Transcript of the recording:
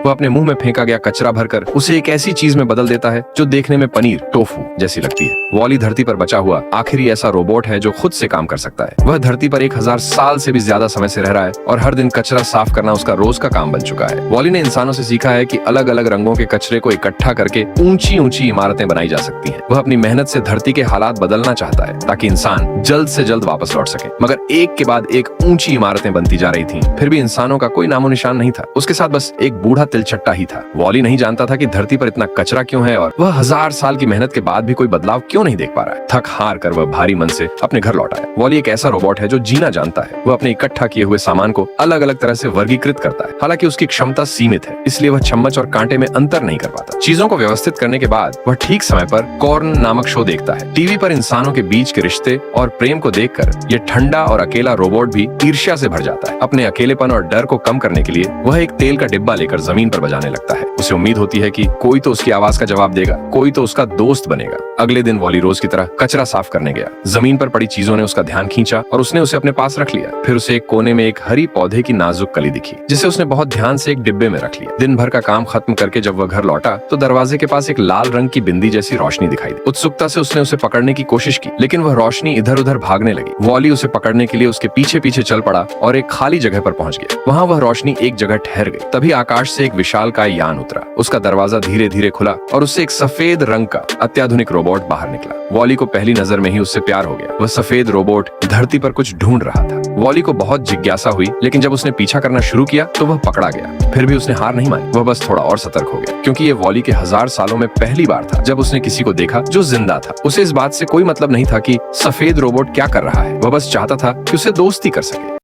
वह अपने मुंह में फेंका गया कचरा भरकर उसे एक ऐसी चीज में बदल देता है जो देखने में पनीर टोफू जैसी लगती है। वॉली धरती पर बचा हुआ आखिरी ऐसा रोबोट है जो खुद से काम कर सकता है। वह धरती पर 1000 साल से भी ज्यादा समय से रह रहा है और हर दिन कचरा साफ करना उसका रोज का काम बन चुका है। वॉली ने इंसानों से सीखा है कि अलग अलग रंगों के कचरे को इकट्ठा करके ऊंची ऊंची इमारतें बनाई जा सकती हैं। वह अपनी मेहनत से धरती के हालात बदलना चाहता है ताकि इंसान जल्द से जल्द वापस लौट सके। मगर एक के बाद एक ऊंची इमारतें बनती जा रही थीं। फिर भी इंसानों का कोई नामो निशान नहीं था। उसके साथ बस एक बूढ़ा तिलचट्टा ही था। वॉली नहीं जानता था कि धरती पर इतना कचरा क्यों है और वह 1000 साल की मेहनत के बाद भी कोई बदलाव क्यों नहीं देख पा रहा है। थक हार कर वह भारी मन से अपने घर लौट आया। वॉली एक ऐसा रोबोट है जो जीना जानता है। वह अपने इकट्ठा किए हुए सामान को अलग अलग तरह से वर्गीकृत करता है। हालांकि उसकी क्षमता सीमित है, इसलिए वह चम्मच और कांटे में अंतर नहीं कर पाता। चीजों को व्यवस्थित करने के बाद वह ठीक समय पर कॉर्न नामक शो देखता है। टीवी पर इंसानों के बीच के रिश्ते और प्रेम को देखकर यह ठंडा और अकेला रोबोट भी ईर्ष्या से भर जाता है। अपने अकेलेपन और डर को कम करने के लिए वह एक तेल का डिब्बा लेकर जमीन पर बजाने लगता है। उसे उम्मीद होती है कि कोई तो उसकी आवाज का जवाब देगा, कोई तो उसका दोस्त बनेगा। अगले दिन वॉली रोज की तरह कचरा साफ करने गया। जमीन पर पड़ी चीजों ने उसका ध्यान खींचा और उसने उसे अपने पास रख लिया। फिर उसे एक कोने में एक हरी पौधे की नाजुक कली दिखी, जिसे उसने बहुत ध्यान से एक डिब्बे में रख लिया। दिन भर का काम खत्म करके जब वह घर लौटा तो दरवाजे के पास एक लाल रंग की बिंदी जैसी रोशनी दिखाई दी। उत्सुकता से उसने उसे पकड़ने की कोशिश की, लेकिन वह रोशनी इधर उधर भागने लगी। वॉली उसे पकड़ने के लिए उसके पीछे पीछे चल पड़ा और एक खाली जगह पर पहुंच गया। वहां वह रोशनी एक जगह ठहर गई। तभी आकाश से एक विशालकाय यान उतरा। उसका दरवाजा धीरे धीरे खुला और उससे एक सफेद रंग का अत्याधुनिक रोबोट बाहर निकला। वॉली को पहली नजर में ही उससे प्यार हो गया। वह सफेद रोबोट धरती पर कुछ ढूंढ रहा था। वॉली को बहुत जिज्ञासा हुई, लेकिन जब उसने पीछा करना शुरू किया तो वह पकड़ा गया। फिर भी उसने हार नहीं मानी। वह बस थोड़ा और सतर्क हो गया, क्योंकि ये वॉली के 1000 सालों में पहली बार था जब उसने किसी को देखा जो जिंदा था। उसे इस बात से कोई मतलब नहीं था कि सफेद रोबोट क्या कर रहा है। वह बस चाहता था कि उसे दोस्ती कर सके।